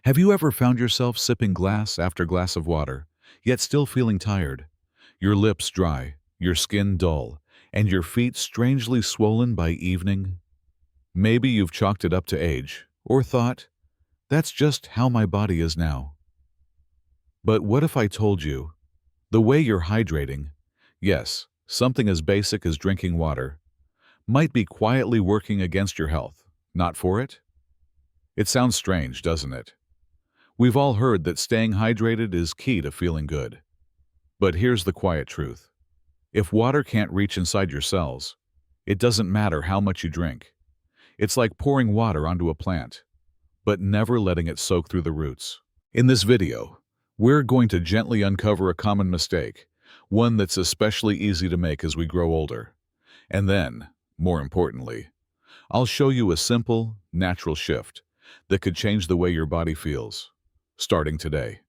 Have you ever found yourself sipping glass after glass of water, yet still feeling tired? Your lips dry, your skin dull, and your feet strangely swollen by evening? Maybe you've chalked it up to age, or thought, that's just how my body is now. But what if I told you, the way you're hydrating, yes, something as basic as drinking water, might be quietly working against your health, not for it? It sounds strange, doesn't it? We've all heard that staying hydrated is key to feeling good. But here's the quiet truth. If water can't reach inside your cells, it doesn't matter how much you drink. It's like pouring water onto a plant, but never letting it soak through the roots. In this video, we're going to gently uncover a common mistake, one that's especially easy to make as we grow older. And then, more importantly, I'll show you a simple, natural shift that could change the way your body feels, starting today.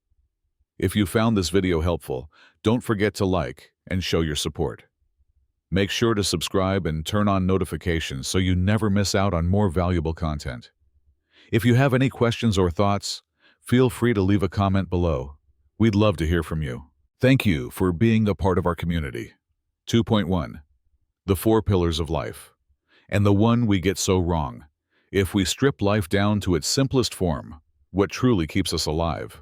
If you found this video helpful, don't forget to like and show your support. Make sure to subscribe and turn on notifications so you never miss out on more valuable content. If you have any questions or thoughts, feel free to leave a comment below. We'd love to hear from you. Thank you for being a part of our community. 2.1. The 4 pillars of life. And the one we get so wrong. If we strip life down to its simplest form, what truly keeps us alive,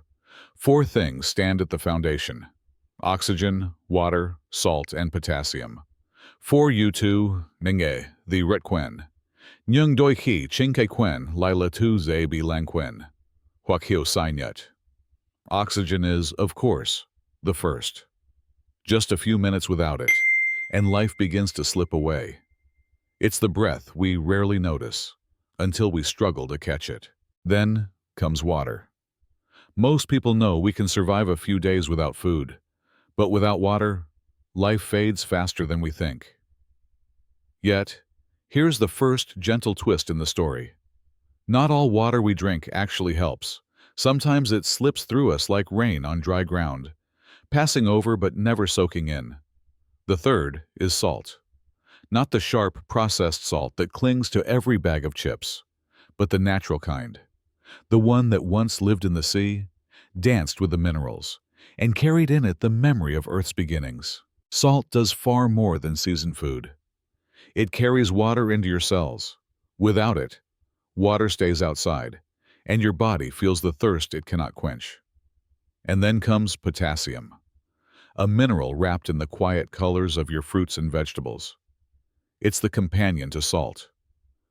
4 things stand at the foundation: oxygen, water, salt, and potassium. 4 U2, Ninge, the Retquen. Nyung doi ki chinke quen, lila tu ze bi lang quen. Huakio sainyet. Oxygen is, of course, the first. Just a few minutes without it, and life begins to slip away. It's the breath we rarely notice, until we struggle to catch it. Then comes water. Most people know we can survive a few days without food, but without water, life fades faster than we think. Yet, here's the first gentle twist in the story. Not all water we drink actually helps. Sometimes it slips through us like rain on dry ground, passing over but never soaking in. The third is salt. Not the sharp, processed salt that clings to every bag of chips, but the natural kind. The one that once lived in the sea, danced with the minerals, and carried in it the memory of Earth's beginnings. Salt does far more than season food. It carries water into your cells. Without it, water stays outside, and your body feels the thirst it cannot quench. And then comes potassium, a mineral wrapped in the quiet colors of your fruits and vegetables. It's the companion to salt,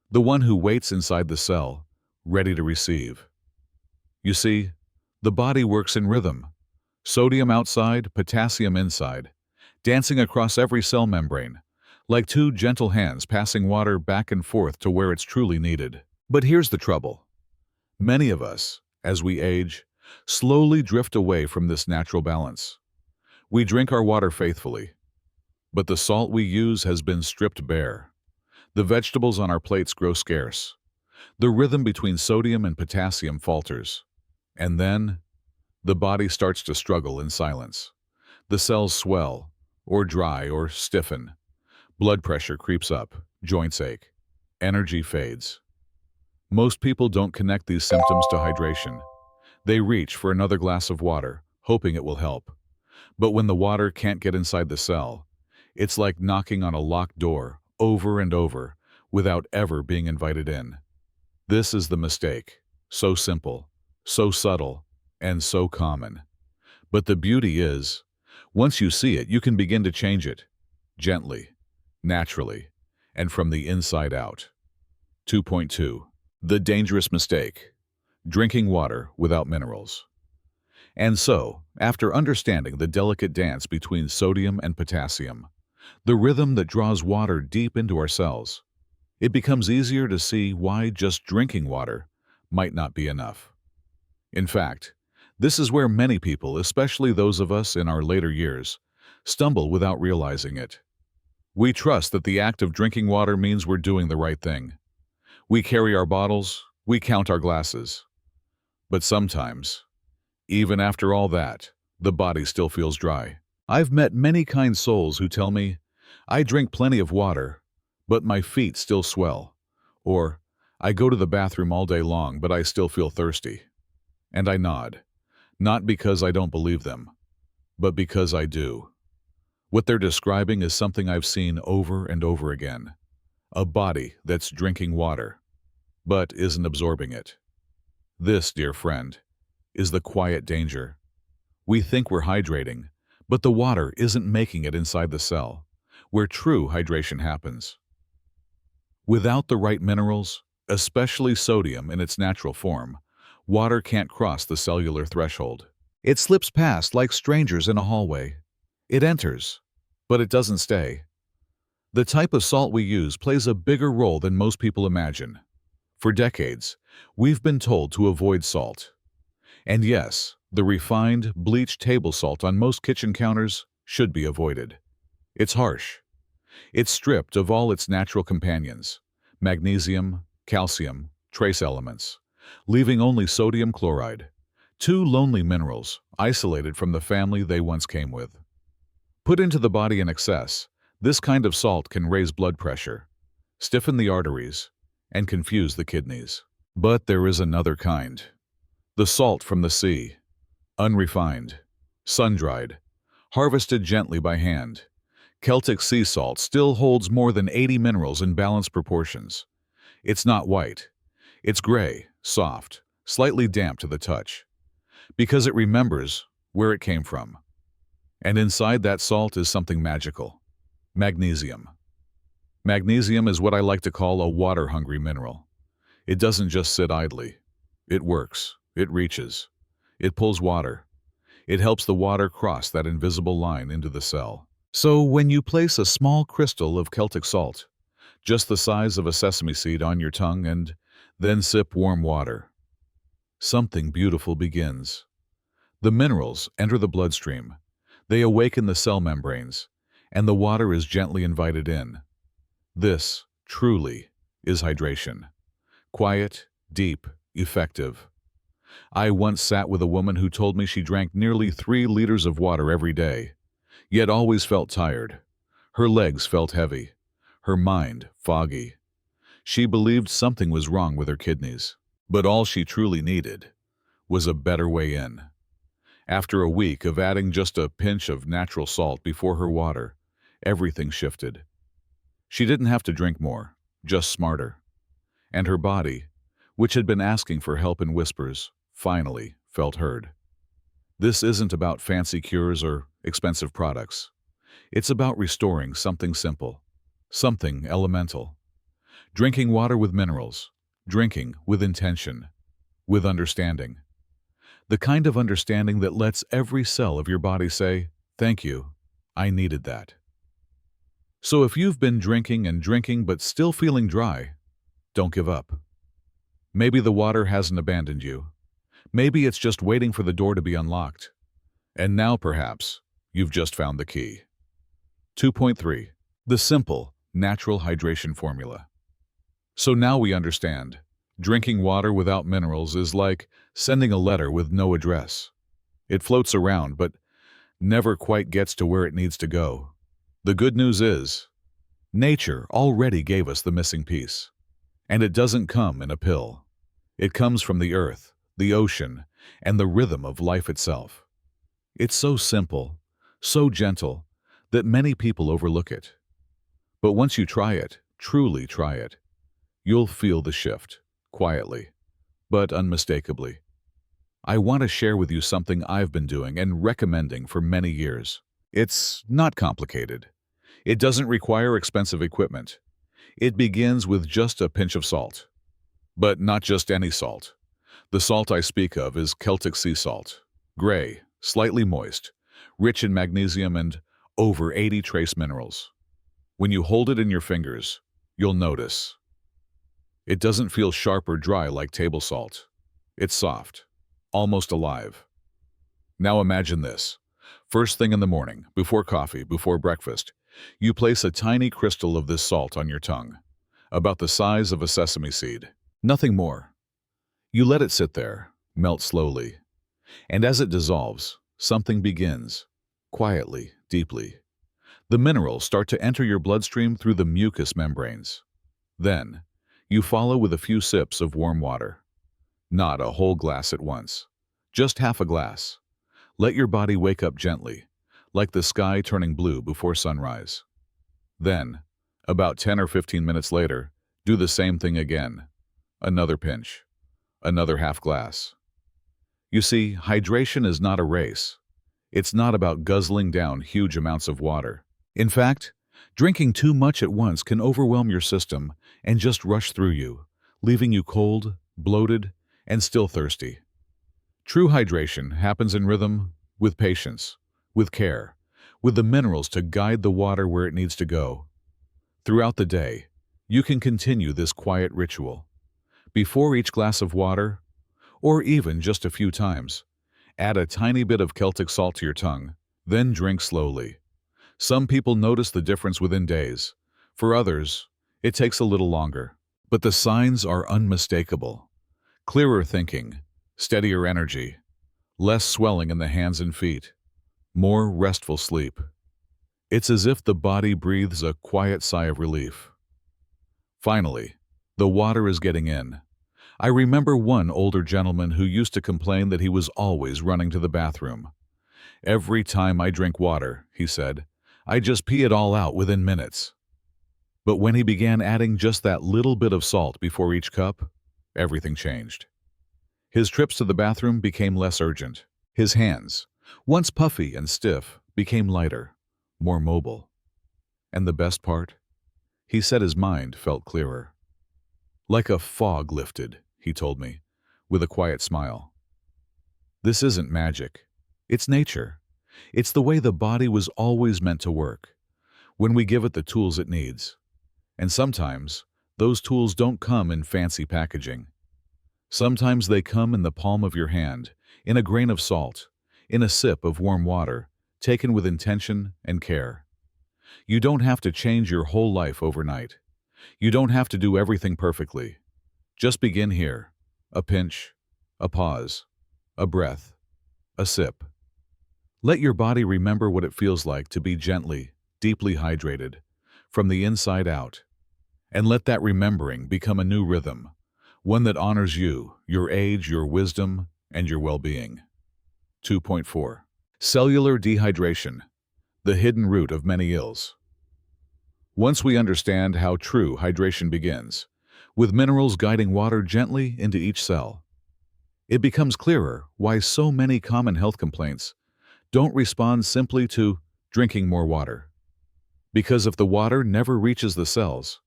the one who waits inside the cell, ready to receive. You see, the body works in rhythm. Sodium outside, potassium inside, dancing across every cell membrane, like 2 gentle hands passing water back and forth to where it's truly needed. But here's the trouble. Many of us, as we age, slowly drift away from this natural balance. We drink our water faithfully, but the salt we use has been stripped bare. The vegetables on our plates grow scarce. The rhythm between sodium and potassium falters. And then, the body starts to struggle in silence. The cells swell, or dry, or stiffen. Blood pressure creeps up, joints ache, energy fades. Most people don't connect these symptoms to hydration. They reach for another glass of water, hoping it will help. But when the water can't get inside the cell, it's like knocking on a locked door over and over without ever being invited in. This is the mistake. So simple, so subtle, and so common. But the beauty is, once you see it, you can begin to change it. Gently, naturally, and from the inside out. 2.2. The dangerous mistake. Drinking water without minerals. And so, after understanding the delicate dance between sodium and potassium, the rhythm that draws water deep into our cells, it becomes easier to see why just drinking water might not be enough. In fact, this is where many people, especially those of us in our later years, stumble without realizing it. We trust that the act of drinking water means we're doing the right thing. We carry our bottles, we count our glasses. But sometimes, even after all that, the body still feels dry. I've met many kind souls who tell me, I drink plenty of water, but my feet still swell. Or, I go to the bathroom all day long, but I still feel thirsty. And I nod, not because I don't believe them, but because I do. What they're describing is something I've seen over and over again. A body that's drinking water, but isn't absorbing it. This, dear friend, is the quiet danger. We think we're hydrating, but the water isn't making it inside the cell, where true hydration happens. Without the right minerals, especially sodium in its natural form, water can't cross the cellular threshold. It slips past like strangers in a hallway. It enters, but it doesn't stay. The type of salt we use plays a bigger role than most people imagine. For decades, we've been told to avoid salt. And yes, the refined, bleached table salt on most kitchen counters should be avoided. It's harsh. It's stripped of all its natural companions, magnesium, calcium, trace elements, leaving only sodium chloride, two lonely minerals isolated from the family they once came with. Put into the body in excess, this kind of salt can raise blood pressure, stiffen the arteries, and confuse the kidneys. But there is another kind. The salt from the sea, unrefined, sun-dried, harvested gently by hand. Celtic sea salt still holds more than 80 minerals in balanced proportions. It's not white. It's gray, soft, slightly damp to the touch, because it remembers where it came from. And inside that salt is something magical. Magnesium. Magnesium is what I like to call a water-hungry mineral. It doesn't just sit idly. It works. It reaches. It pulls water. It helps the water cross that invisible line into the cell. So when you place a small crystal of Celtic salt, just the size of a sesame seed, on your tongue and then sip warm water, something beautiful begins. The minerals enter the bloodstream. They awaken the cell membranes, and the water is gently invited in. This, truly, is hydration. Quiet, deep, effective. I once sat with a woman who told me she drank nearly 3 liters of water every day, yet always felt tired. Her legs felt heavy, her mind foggy. She believed something was wrong with her kidneys, but all she truly needed was a better way in. After a week of adding just a pinch of natural salt before her water, everything shifted. She didn't have to drink more, just smarter. And her body, which had been asking for help in whispers, finally felt heard. This isn't about fancy cures or expensive products. It's about restoring something simple, something elemental. Drinking water with minerals, drinking with intention, with understanding. The kind of understanding that lets every cell of your body say, "Thank you, I needed that." So if you've been drinking and drinking but still feeling dry, don't give up. Maybe the water hasn't abandoned you. Maybe it's just waiting for the door to be unlocked. And now, perhaps, you've just found the key. 2.3. The simple, natural hydration formula. So now we understand. Drinking water without minerals is like sending a letter with no address. It floats around, but never quite gets to where it needs to go. The good news is, nature already gave us the missing piece. And it doesn't come in a pill. It comes from the earth, the ocean, and the rhythm of life itself. It's so simple, so gentle, that many people overlook it. But once you try it, truly try it, you'll feel the shift, quietly, but unmistakably. I want to share with you something I've been doing and recommending for many years. It's not complicated. It doesn't require expensive equipment. It begins with just a pinch of salt. But not just any salt. The salt I speak of is Celtic sea salt. Gray, slightly moist, rich in magnesium and over 80 trace minerals. When you hold it in your fingers, you'll notice. It doesn't feel sharp or dry like table salt. It's soft, almost alive. Now imagine this. First thing in the morning, before coffee, before breakfast, you place a tiny crystal of this salt on your tongue, about the size of a sesame seed. Nothing more. You let it sit there, melt slowly. And as it dissolves, something begins, quietly, deeply. The minerals start to enter your bloodstream through the mucous membranes. Then, you follow with a few sips of warm water. Not a whole glass at once. Just half a glass. Let your body wake up gently, like the sky turning blue before sunrise. Then, about 10 or 15 minutes later, do the same thing again. Another pinch. Another half glass. You see, hydration is not a race. It's not about guzzling down huge amounts of water. In fact, drinking too much at once can overwhelm your system and just rush through you, leaving you cold, bloated, and still thirsty. True hydration happens in rhythm, with patience, with care, with the minerals to guide the water where it needs to go. Throughout the day, you can continue this quiet ritual. Before each glass of water, or even just a few times, add a tiny bit of Celtic salt to your tongue, then drink slowly. Some people notice the difference within days. For others, it takes a little longer. But the signs are unmistakable. Clearer thinking, steadier energy, less swelling in the hands and feet, more restful sleep. It's as if the body breathes a quiet sigh of relief. Finally, the water is getting in. I remember one older gentleman who used to complain that he was always running to the bathroom. "Every time I drink water," he said, "I just pee it all out within minutes." But when he began adding just that little bit of salt before each cup, everything changed. His trips to the bathroom became less urgent. His hands, once puffy and stiff, became lighter, more mobile. And the best part? He said his mind felt clearer. Like a fog lifted, he told me, with a quiet smile. This isn't magic. It's nature. It's the way the body was always meant to work, when we give it the tools it needs. And sometimes, those tools don't come in fancy packaging. Sometimes they come in the palm of your hand, in a grain of salt, in a sip of warm water, taken with intention and care. You don't have to change your whole life overnight. You don't have to do everything perfectly. Just begin here. A pinch, a pause, a breath, a sip. Let your body remember what it feels like to be gently, deeply hydrated, from the inside out. And let that remembering become a new rhythm, one that honors you, your age, your wisdom, and your well-being. 2.4. Cellular dehydration, the hidden root of many ills. Once we understand how true hydration begins, with minerals guiding water gently into each cell, it becomes clearer why so many common health complaints don't respond simply to drinking more water. Because if the water never reaches the cells,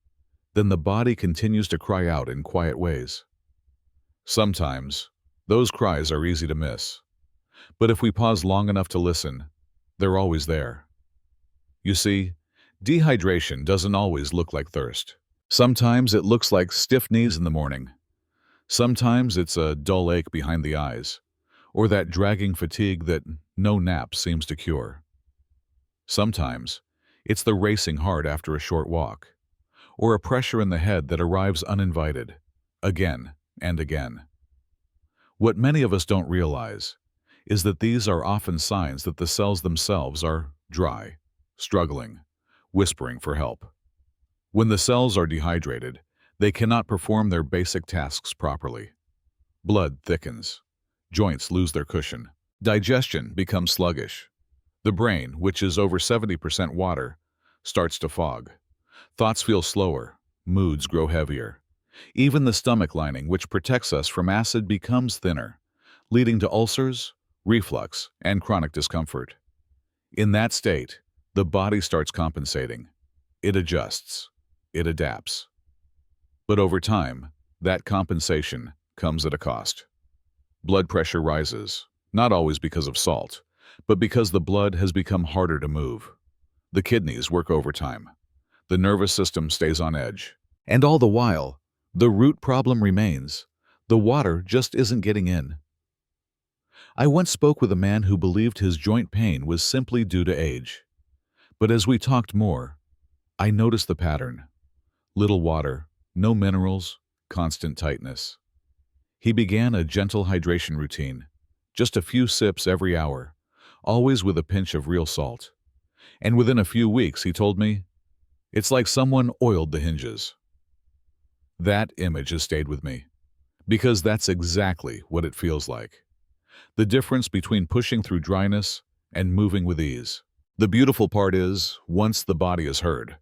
then the body continues to cry out in quiet ways. Sometimes, those cries are easy to miss. But if we pause long enough to listen, they're always there. You see, dehydration doesn't always look like thirst. Sometimes it looks like stiff knees in the morning. Sometimes it's a dull ache behind the eyes, or that dragging fatigue that no nap seems to cure. Sometimes it's the racing heart after a short walk, or a pressure in the head that arrives uninvited, again and again. What many of us don't realize is that these are often signs that the cells themselves are dry, struggling, whispering for help. When the cells are dehydrated, they cannot perform their basic tasks properly. Blood thickens, joints lose their cushion, digestion becomes sluggish. The brain, which is over 70% water, starts to fog. Thoughts feel slower, moods grow heavier. Even the stomach lining, which protects us from acid, becomes thinner, leading to ulcers, reflux, and chronic discomfort. In that state, the body starts compensating. It adjusts. It adapts. But over time, that compensation comes at a cost. Blood pressure rises, not always because of salt, but because the blood has become harder to move. The kidneys work overtime. The nervous system stays on edge. And all the while, the root problem remains. The water just isn't getting in. I once spoke with a man who believed his joint pain was simply due to age. But as we talked more, I noticed the pattern. Little water, no minerals, constant tightness. He began a gentle hydration routine, just a few sips every hour, always with a pinch of real salt. And within a few weeks, he told me, it's like someone oiled the hinges. That image has stayed with me, because that's exactly what it feels like. the difference between pushing through dryness and moving with ease. The beautiful part is, once the body is heard,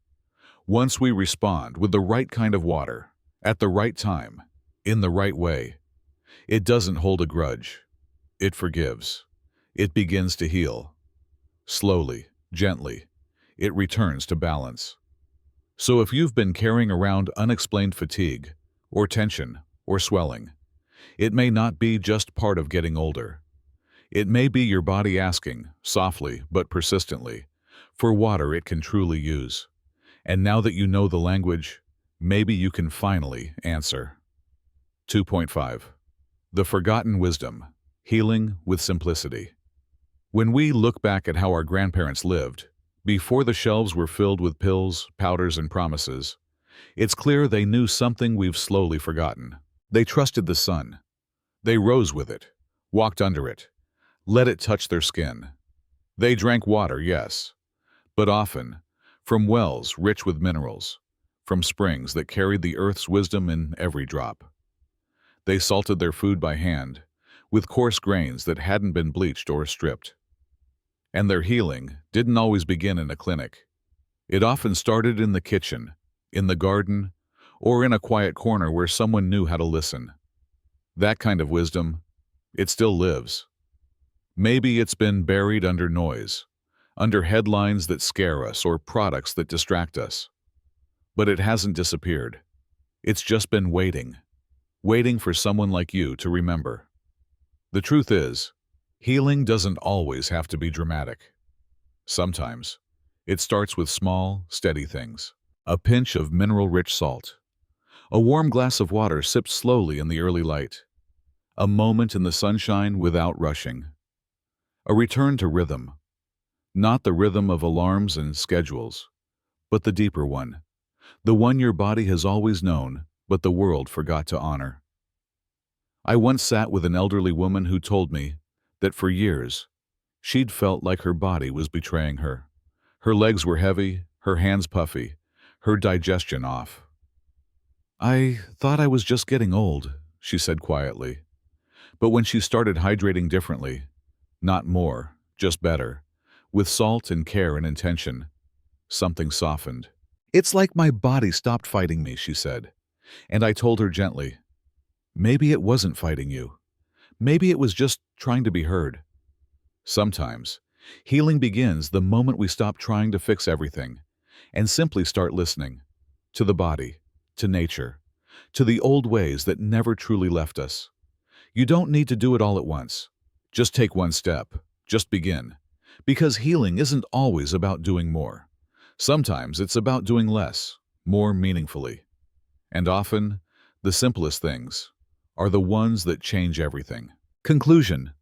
once we respond with the right kind of water, at the right time, in the right way, it doesn't hold a grudge. It forgives. It begins to heal. Slowly, gently, it returns to balance. So if you've been carrying around unexplained fatigue, or tension, or swelling, it may not be just part of getting older. It may be your body asking, softly but persistently, for water it can truly use. And now that you know the language, maybe you can finally answer. 2.5. The Forgotten Wisdom, Healing with Simplicity. When we look back at how our grandparents lived, before the shelves were filled with pills, powders, and promises, it's clear they knew something we've slowly forgotten. They trusted the sun. They rose with it, walked under it, let it touch their skin. They drank water, yes, but often from wells rich with minerals, from springs that carried the earth's wisdom in every drop. They salted their food by hand, with coarse grains that hadn't been bleached or stripped. And their healing didn't always begin in a clinic. It often started in the kitchen, in the garden, or in a quiet corner where someone knew how to listen. That kind of wisdom, it still lives. Maybe it's been buried under noise, under headlines that scare us or products that distract us. But it hasn't disappeared. It's just been waiting for someone like you to remember. The truth is, healing doesn't always have to be dramatic. Sometimes, it starts with small, steady things. A pinch of mineral-rich salt. A warm glass of water sipped slowly in the early light. A moment in the sunshine without rushing. A return to rhythm. Not the rhythm of alarms and schedules, but the deeper one. The one your body has always known, but the world forgot to honor. I once sat with an elderly woman who told me that for years, she'd felt like her body was betraying her. Her legs were heavy, her hands puffy, her digestion off. "I thought I was just getting old," she said quietly. But when she started hydrating differently, not more, just better, with salt and care and intention, something softened. "It's like my body stopped fighting me," she said. And I told her gently, maybe it wasn't fighting you. Maybe it was just trying to be heard. Sometimes, healing begins the moment we stop trying to fix everything and simply start listening to the body, to nature, to the old ways that never truly left us. You don't need to do it all at once. Just take one step. Just begin. Because healing isn't always about doing more. Sometimes it's about doing less, more meaningfully. And often, the simplest things are the ones that change everything. Conclusion.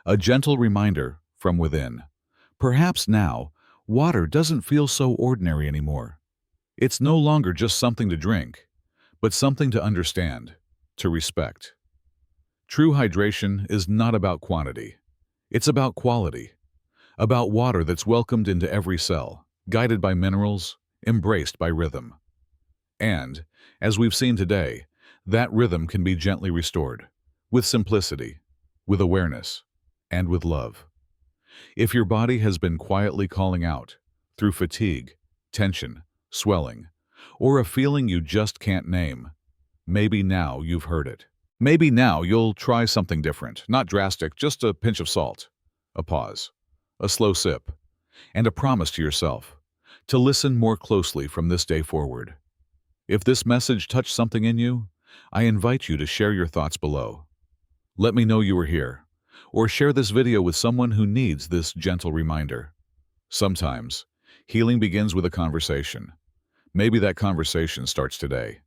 A gentle reminder from within. Perhaps now, water doesn't feel so ordinary anymore. It's no longer just something to drink, but something to understand, to respect. True hydration is not about quantity. It's about quality. About water that's welcomed into every cell, guided by minerals, embraced by rhythm. And, as we've seen today, that rhythm can be gently restored, with simplicity, with awareness, and with love. If your body has been quietly calling out, through fatigue, tension, swelling, or a feeling you just can't name, maybe now you've heard it. Maybe now you'll try something different, not drastic, just a pinch of salt, a pause, a slow sip, and a promise to yourself to listen more closely from this day forward. If this message touched something in you, I invite you to share your thoughts below. Let me know you were here, or share this video with someone who needs this gentle reminder. Sometimes, healing begins with a conversation. Maybe that conversation starts today.